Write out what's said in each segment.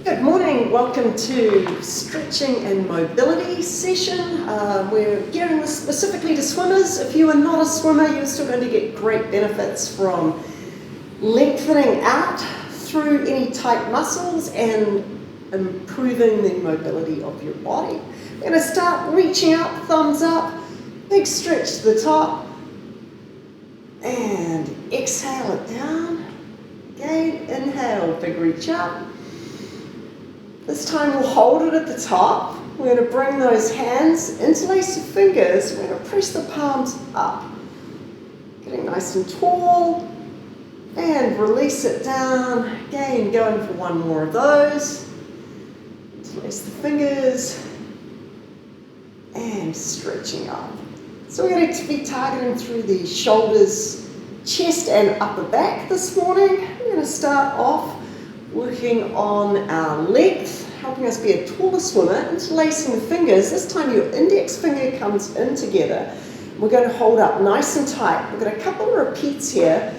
Good morning, welcome to stretching and mobility session. We're gearing this specifically to swimmers. If you are not a swimmer, you're still going to get great benefits from lengthening out through any tight muscles and improving the mobility of your body. We're going to start reaching up, thumbs up, big stretch to the top, and exhale it down. Again, inhale, big reach up. This time we'll hold it at the top. We're going to bring those hands, interlace your fingers. We're going to press the palms up. Getting nice and tall. And release it down. Again, going for one more of those. Interlace the fingers. And stretching up. So we're going to be targeting through the shoulders, chest and upper back this morning. We're going to start off working on our length, helping us be a taller swimmer, interlacing the fingers. This time your index finger comes in together. We're going to hold up nice and tight. We've got a couple of repeats here.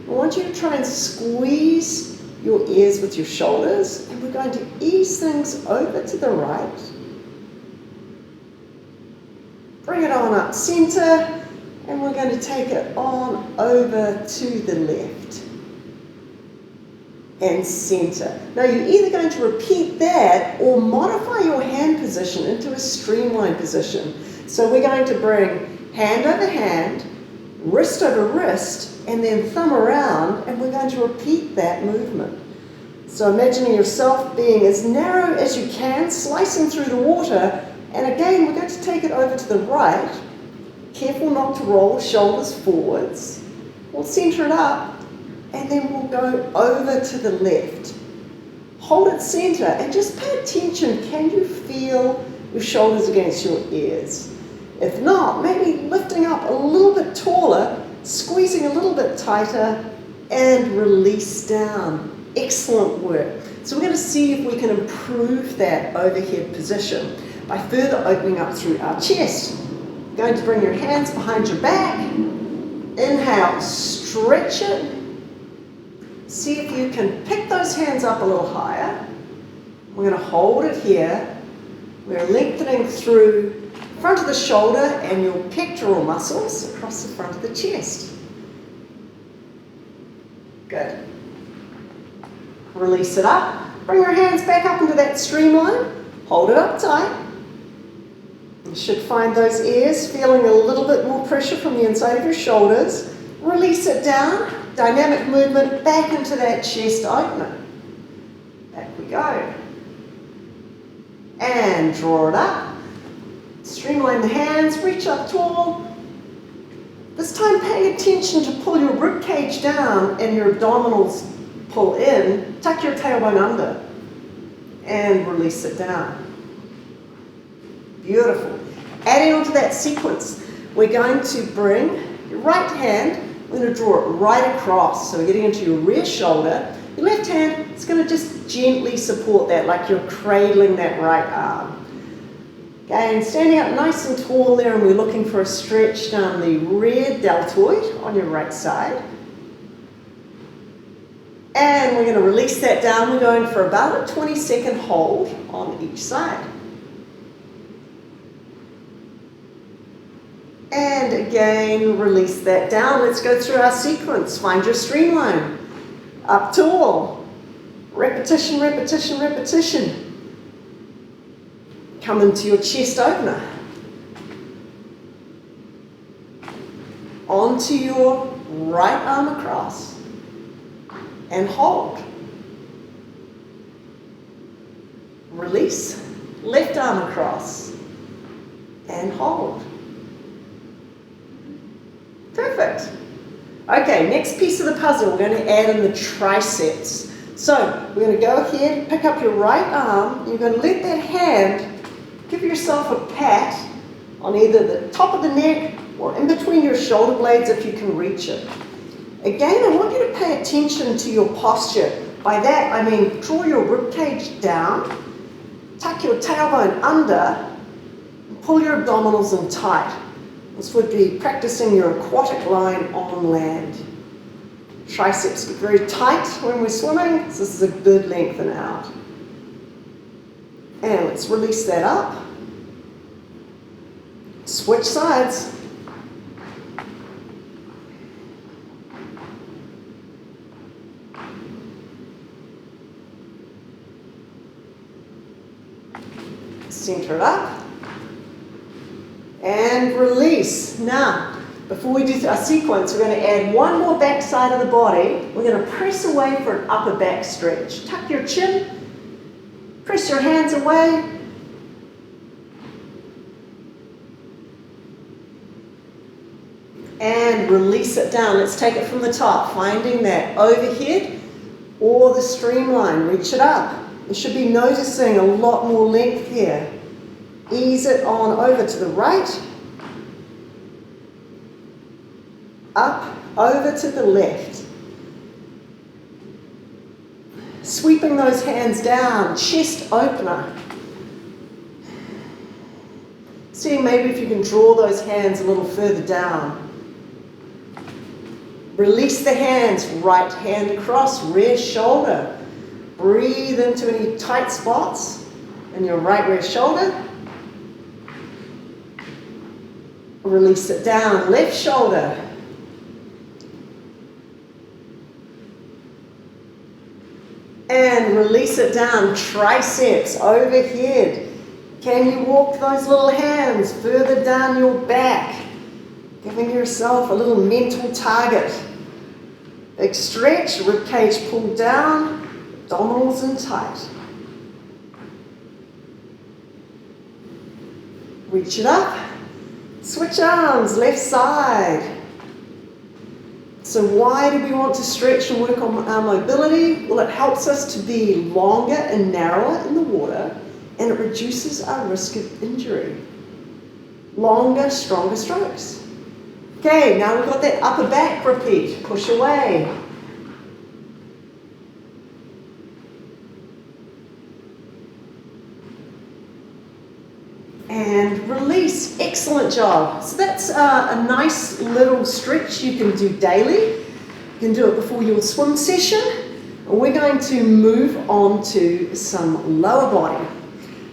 I want you to try and squeeze your ears with your shoulders, and we're going to ease things over to the right. Bring it on up center, and we're going to take it on over to the left. And center. Now you're either going to repeat that or modify your hand position into a streamline position. So we're going to bring hand over hand, wrist over wrist, and then thumb around, and we're going to repeat that movement. So imagining yourself being as narrow as you can, slicing through the water, and again we're going to take it over to the right. Careful not to roll shoulders forwards. We'll center it up. And then we'll go over to the left. Hold it center and just pay attention. Can you feel your shoulders against your ears? If not, maybe lifting up a little bit taller, squeezing a little bit tighter, and release down. Excellent work. So we're going to see if we can improve that overhead position by further opening up through our chest. Going to bring your hands behind your back. Inhale, stretch it. See if you can pick those hands up a little higher. We're going to hold it here. We're lengthening through the front of the shoulder and your pectoral muscles across the front of the chest. Good. Release it up. Bring your hands back up into that streamline. Hold it up tight. You should find those ears feeling a little bit more pressure from the inside of your shoulders. Release it down. Dynamic movement back into that chest opener. Back we go. And draw it up. Streamline the hands, reach up tall. This time pay attention to pull your rib cage down and your abdominals pull in. Tuck your tailbone under and release it down. Beautiful. Adding on to that sequence, we're going to bring your right hand. We're going to draw it right across, so we're getting into your rear shoulder. Your left hand is going to just gently support that, like you're cradling that right arm. Again, standing up nice and tall there, and we're looking for a stretch down the rear deltoid on your right side. And we're going to release that down. We're going for about a 20-second hold on each side. And again, release that down. Let's go through our sequence. Find your streamline. Up tall. Repetition, repetition, repetition. Come into your chest opener. Onto your right arm across. And hold. Release. Left arm across. And hold. Perfect. Okay, next piece of the puzzle, we're going to add in the triceps. So we're going to go ahead, pick up your right arm. You're going to let that hand give yourself a pat on either the top of the neck or in between your shoulder blades if you can reach it. Again, I want you to pay attention to your posture. By that, I mean draw your ribcage down, tuck your tailbone under, and pull your abdominals in tight. This would be practicing your aquatic line on land. Triceps get very tight when we're swimming, so this is a good lengthen out. And let's release that up. Switch sides. Center it up. And release. Now, before we do our sequence, we're going to add one more back side of the body. We're going to press away for an upper back stretch. Tuck your chin. Press your hands away. And release it down. Let's take it from the top, finding that overhead or the streamline. Reach it up. You should be noticing a lot more length here. Ease it on over to the right. Up, over to the left. Sweeping those hands down, chest opener. Seeing maybe if you can draw those hands a little further down. Release the hands, right hand across, rear shoulder. Breathe into any tight spots in your right rear shoulder. Release it down, left shoulder. And release it down, triceps overhead. Can you walk those little hands further down your back? Giving yourself a little mental target. Big stretch, rib cage pulled down, abdominals in tight. Reach it up, switch arms, left side. So why do we want to stretch and work on our mobility? Well, it helps us to be longer and narrower in the water, and it reduces our risk of injury. Longer, stronger strokes. Okay, now we've got that upper back repeat. Push away. And release. Excellent job. So that's a nice little stretch you can do daily. You can do it before your swim session. And we're going to move on to some lower body.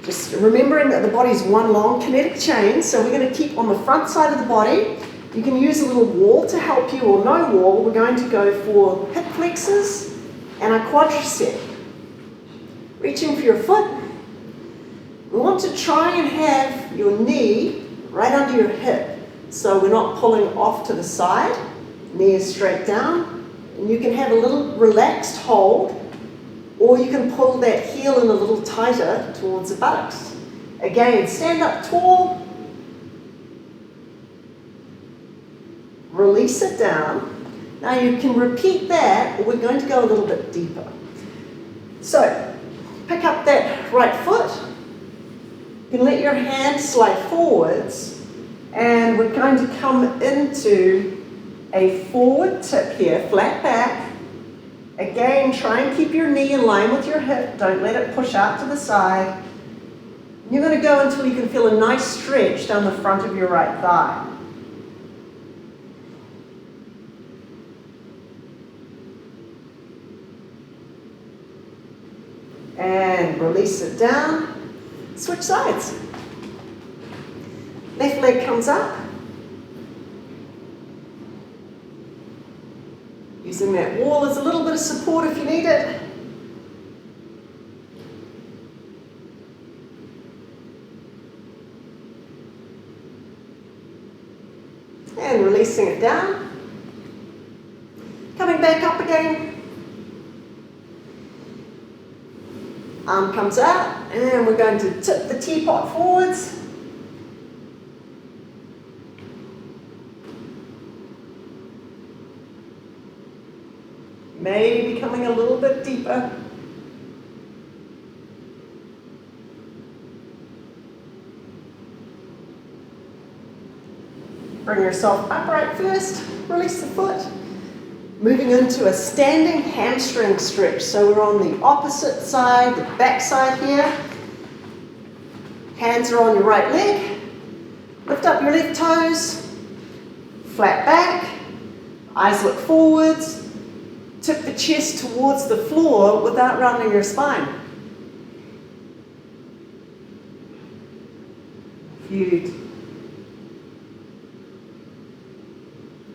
Just remembering that the body is one long kinetic chain, so we're going to keep on the front side of the body. You can use a little wall to help you or no wall. We're going to go for hip flexors and a quadricep. Reaching for your foot. We want to try and have your knee right under your hip, so we're not pulling off to the side. Knee is straight down. And you can have a little relaxed hold, or you can pull that heel in a little tighter towards the buttocks. Again, stand up tall. Release it down. Now you can repeat that, or we're going to go a little bit deeper. So, pick up that right foot. You can let your hand slide forwards, and we're going to come into a forward tip here, flat back. Again, try and keep your knee in line with your hip. Don't let it push out to the side. You're going to go until you can feel a nice stretch down the front of your right thigh. And release it down. Switch sides. Left leg comes up. Using that wall as a little bit of support if you need it. And releasing it down. Coming back up again. Arm comes out, and we're going to tip the teapot forwards. Maybe becoming a little bit deeper. Bring yourself upright first, release the foot. Moving into a standing hamstring stretch. So we're on the opposite side, the back side here. Hands are on your right leg. Lift up your left toes. Flat back. Eyes look forwards. Tip the chest towards the floor without rounding your spine. If you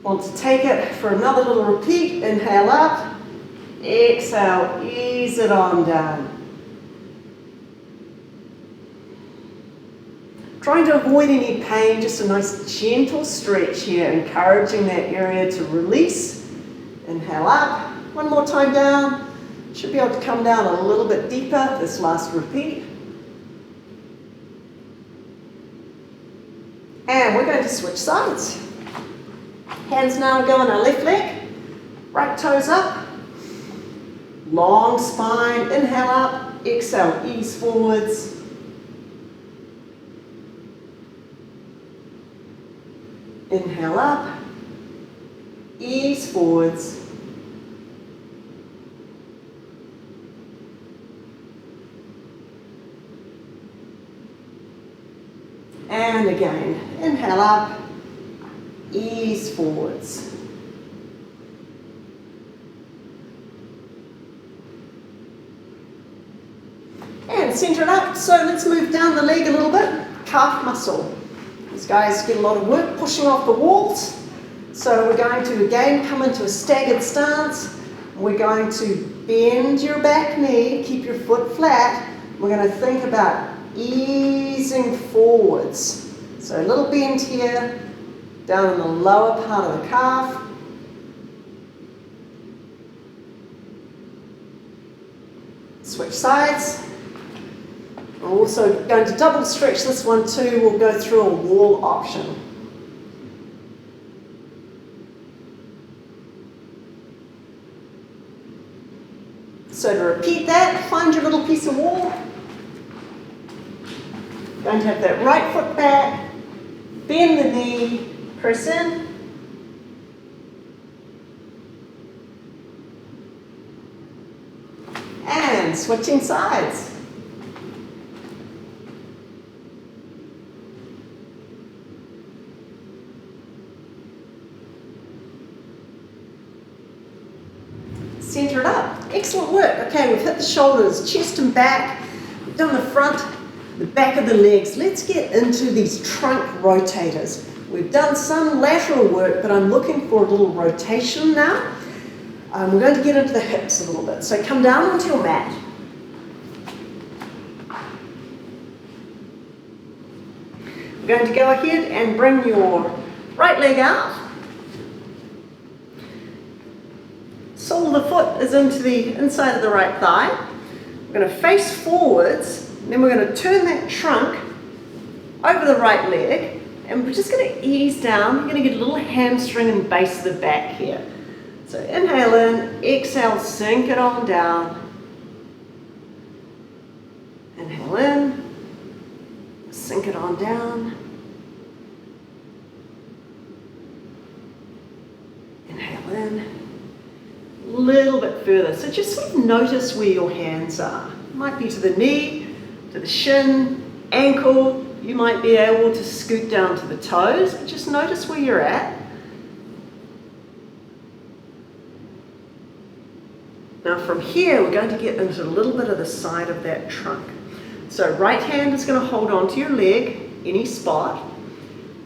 want to take it for another little repeat, inhale up, exhale, ease it on down. Trying to avoid any pain, just a nice gentle stretch here, encouraging that area to release. Inhale up, one more time down. Should be able to come down a little bit deeper this last repeat. And we're going to switch sides. Hands now go on our left leg, right toes up, long spine, inhale up, exhale, ease forwards. Inhale up, ease forwards. And again, inhale up, ease forwards. And center it up. So let's move down the leg a little bit. Calf muscle. These guys get a lot of work pushing off the walls. So we're going to again come into a staggered stance. We're going to bend your back knee, keep your foot flat. We're going to think about easing forwards. So a little bend here, down in the lower part of the calf. Switch sides. We're also going to double stretch this one too. We'll go through a wall option. So to repeat that, find your little piece of wall. Going to have that right foot back, bend the knee, press in. And switching sides. Center it up. Excellent work. Okay, we've hit the shoulders, chest and back. We've done the front, the back of the legs. Let's get into these trunk rotators. We've done some lateral work, but I'm looking for a little rotation now. We're going to get into the hips a little bit. So come down onto your mat. We're going to go ahead and bring your right leg out. Sole of the foot is into the inside of the right thigh. We're going to face forwards, and then we're going to turn that trunk over the right leg, and we're just going to ease down. You're going to get a little hamstring and base of the back here. So inhale in, exhale, sink it on down. Inhale in, sink it on down. Inhale in. A little bit further. So just sort of notice where your hands are. It might be to the knee, to the shin, ankle. You might be able to scoot down to the toes, but just notice where you're at. Now from here, we're going to get into a little bit of the side of that trunk. So right hand is going to hold on to your leg, any spot.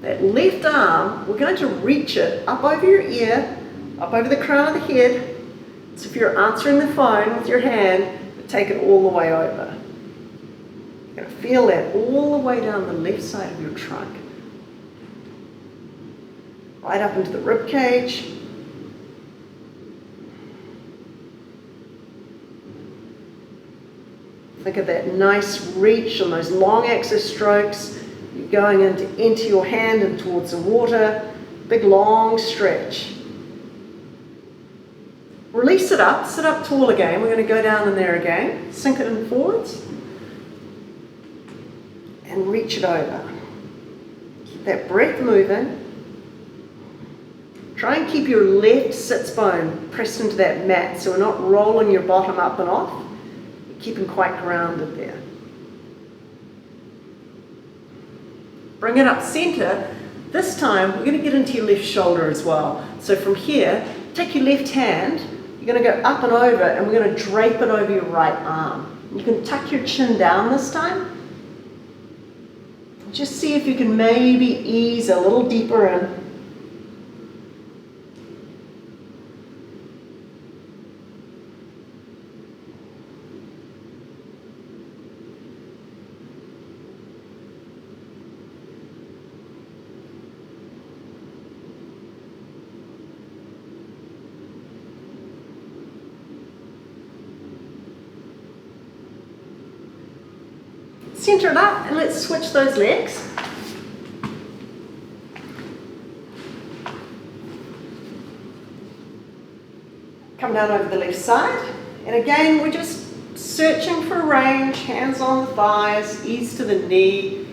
That left arm, we're going to reach it up over your ear, up over the crown of the head. So if you're answering the phone with your hand, take it all the way over. You're going to feel that all the way down the left side of your trunk. Right up into the rib cage. Think of that nice reach on those long axis strokes. You're going into your hand and towards the water. Big long stretch. Release it up, sit up tall again. We're going to go down in there again. Sink it in forwards. And reach it over. Keep that breath moving. Try and keep your left sits bone pressed into that mat so we're not rolling your bottom up and off. You're keeping quite grounded there. Bring it up center. This time we're going to get into your left shoulder as well. So from here, take your left hand. You're going to go up and over, and we're going to drape it over your right arm. You can tuck your chin down this time. Just see if you can maybe ease a little deeper in. Center it up and let's switch those legs. Come down over the left side. And again, we're just searching for range, hands on the thighs, ease to the knee,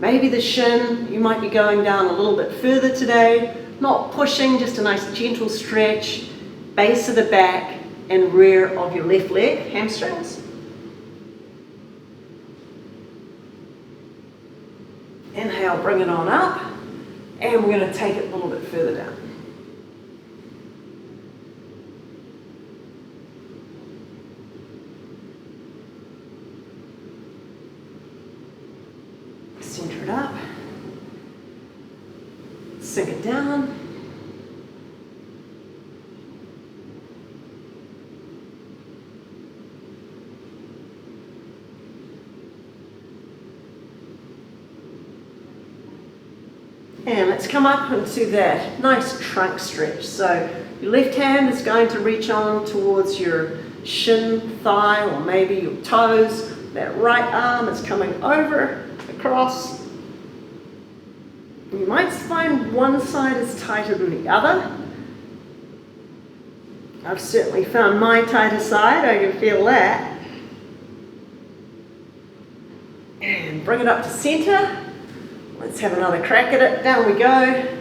maybe the shin. You might be going down a little bit further today. Not pushing, just a nice gentle stretch, base of the back and rear of your left leg, hamstrings. Inhale, bring it on up, and we're going to take it a little bit further down. Center it up, sink it down. And let's come up into that nice trunk stretch. So your left hand is going to reach on towards your shin, thigh, or maybe your toes. That right arm is coming over, across. You might find one side is tighter than the other. I've certainly found my tighter side, I can feel that. And bring it up to center. Let's have another crack at it. Down we go.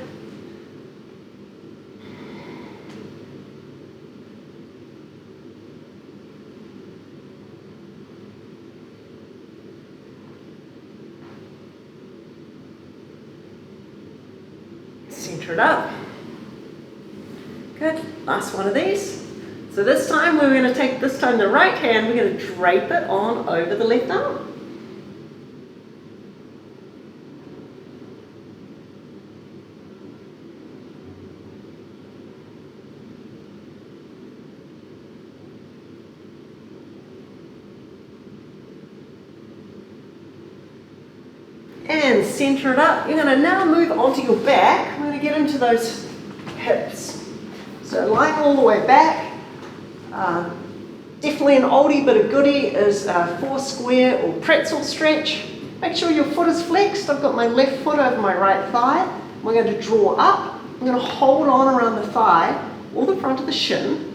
Center it up. Good. Last one of these. So this time we're going to take the right hand, we're going to drape it on over the left arm. And center it up. You're going to now move onto your back. We're going to get into those hips. So lying all the way back. Definitely an oldie but a goodie is a 4 square or pretzel stretch. Make sure your foot is flexed. I've got my left foot over my right thigh. We're going to draw up. I'm going to hold on around the thigh or the front of the shin.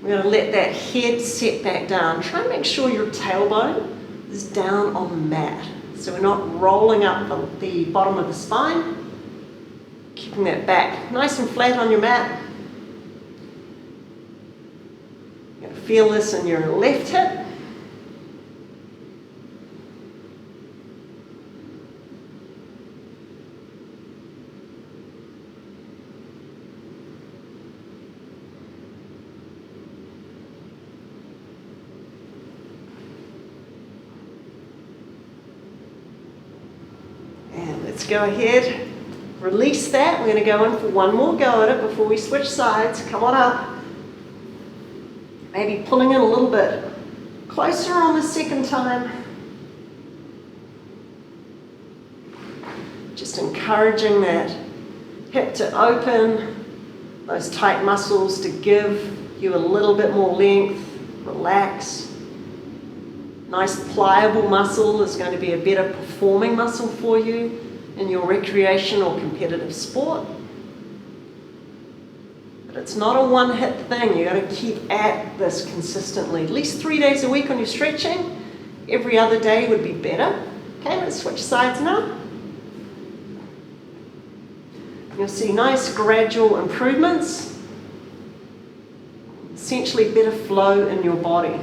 We're going to let that head set back down. Try and make sure your tailbone is down on the mat. So we're not rolling up the bottom of the spine. Keeping that back nice and flat on your mat. You're going to feel this in your left hip. Let's go ahead, release that. We're going to go in for one more go at it before we switch sides. Come on up. Maybe pulling in a little bit closer on the second time. Just encouraging that hip to open, those tight muscles to give you a little bit more length, relax. Nice pliable muscle is going to be a better performing muscle for you in your recreation or competitive sport. But it's not a one-hit thing. You've got to keep at this consistently. At least 3 days a week on your stretching. Every other day would be better. Okay, let's switch sides now. You'll see nice gradual improvements. Essentially better flow in your body.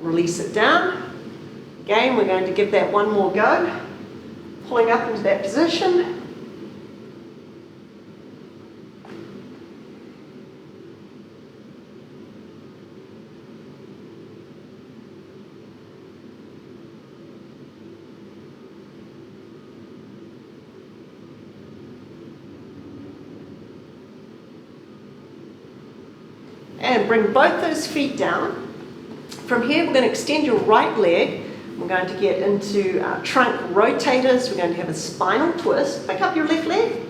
Release it down. Again, we're going to give that one more go, pulling up into that position. And bring both those feet down. From here, we're going to extend your right leg. We're going to get into our trunk rotators. We're going to have a spinal twist. Pick up your left leg.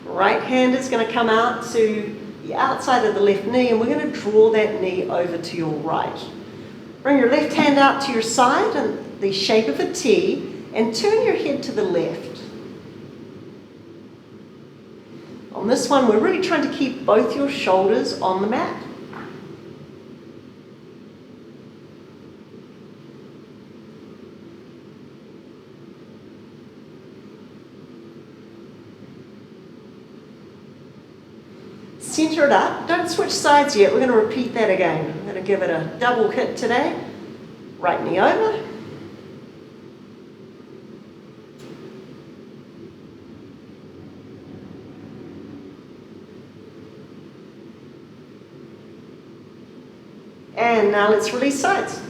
Right hand is going to come out to the outside of the left knee, and we're going to draw that knee over to your right. Bring your left hand out to your side in the shape of a T, and turn your head to the left. On this one, we're really trying to keep both your shoulders on the mat. Center it up. Don't switch sides yet. We're going to repeat that again. I'm going to give it a double hit today. Right knee over. And now let's release sides.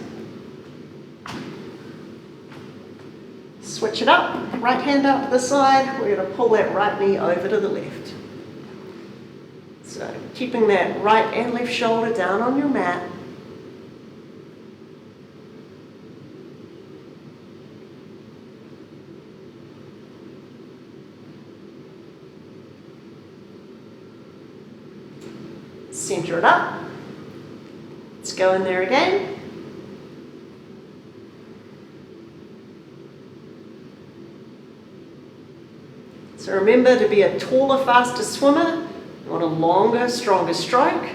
Switch it up. Right hand out to the side. We're going to pull that right knee over to the left. So keeping that right and left shoulder down on your mat. Center it up. Let's go in there again. So remember, to be a taller, faster swimmer, you want a longer, stronger stroke.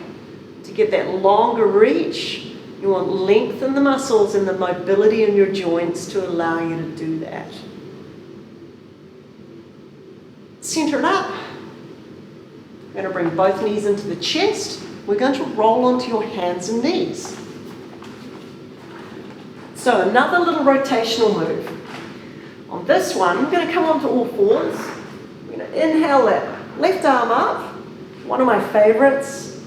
To get that longer reach, you want to lengthen the muscles and the mobility in your joints to allow you to do that. Center it up. We're going to bring both knees into the chest. We're going to roll onto your hands and knees. So another little rotational move. On this one, we're going to come onto all fours. We're going to inhale that left arm up. One of my favorites,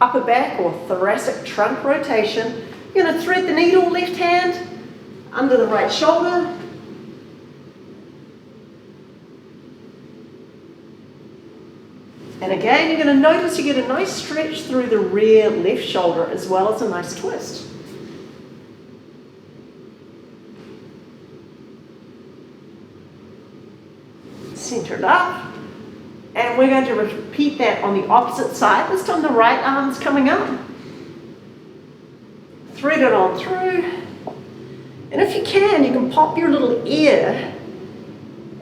upper back or thoracic trunk rotation. You're going to thread the needle, left hand, under the right shoulder. And again, you're going to notice you get a nice stretch through the rear left shoulder as well as a nice twist. Center it up. And we're going to repeat that on the opposite side. This time the right arm's coming up. Thread it on through. And if you can pop your little ear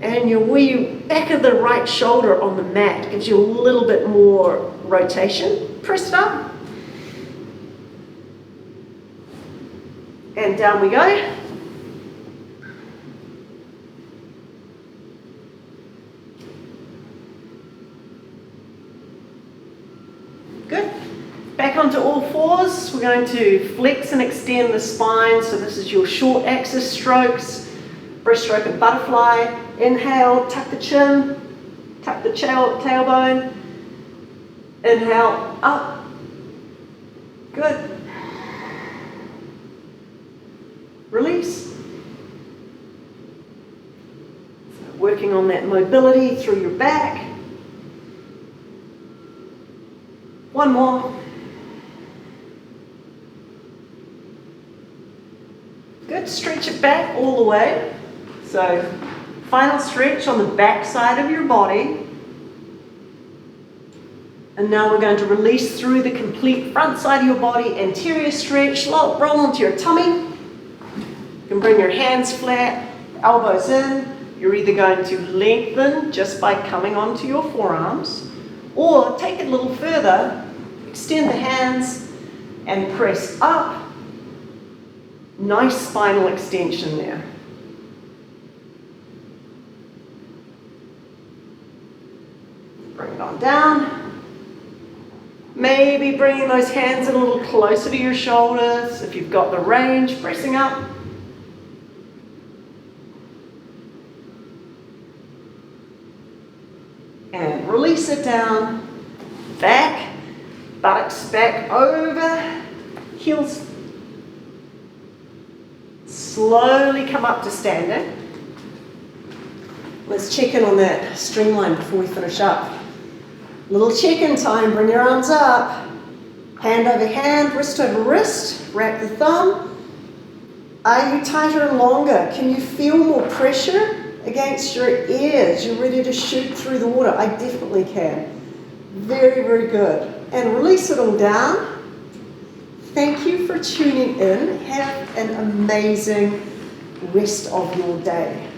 and your wee back of the right shoulder on the mat. Gives you a little bit more rotation. Press it up. And down we go. Good. Back onto all fours. We're going to flex and extend the spine. So this is your short axis strokes. Breaststroke and butterfly. Inhale, tuck the chin, tuck the tailbone. Inhale, up. Good. Release. So working on that mobility through your back. One more. Good. Stretch it back all the way. So, final stretch on the back side of your body. And now we're going to release through the complete front side of your body, anterior stretch, roll onto your tummy. You can bring your hands flat, elbows in. You're either going to lengthen just by coming onto your forearms, or take it a little further, extend the hands and press up. Nice spinal extension there. Bring it on down. Maybe bringing those hands a little closer to your shoulders. If you've got the range, pressing up. down, back, buttocks back over, heels slowly come up to standing. Let's check in on that streamline before we finish up. Little check-in time, bring your arms up. Hand over hand, wrist over wrist, wrap the thumb. Are you tighter and longer? Can you feel more pressure against your ears? You're ready to shoot through the water. I definitely can. Very, very good. And release it all down. Thank you for tuning in. Have an amazing rest of your day.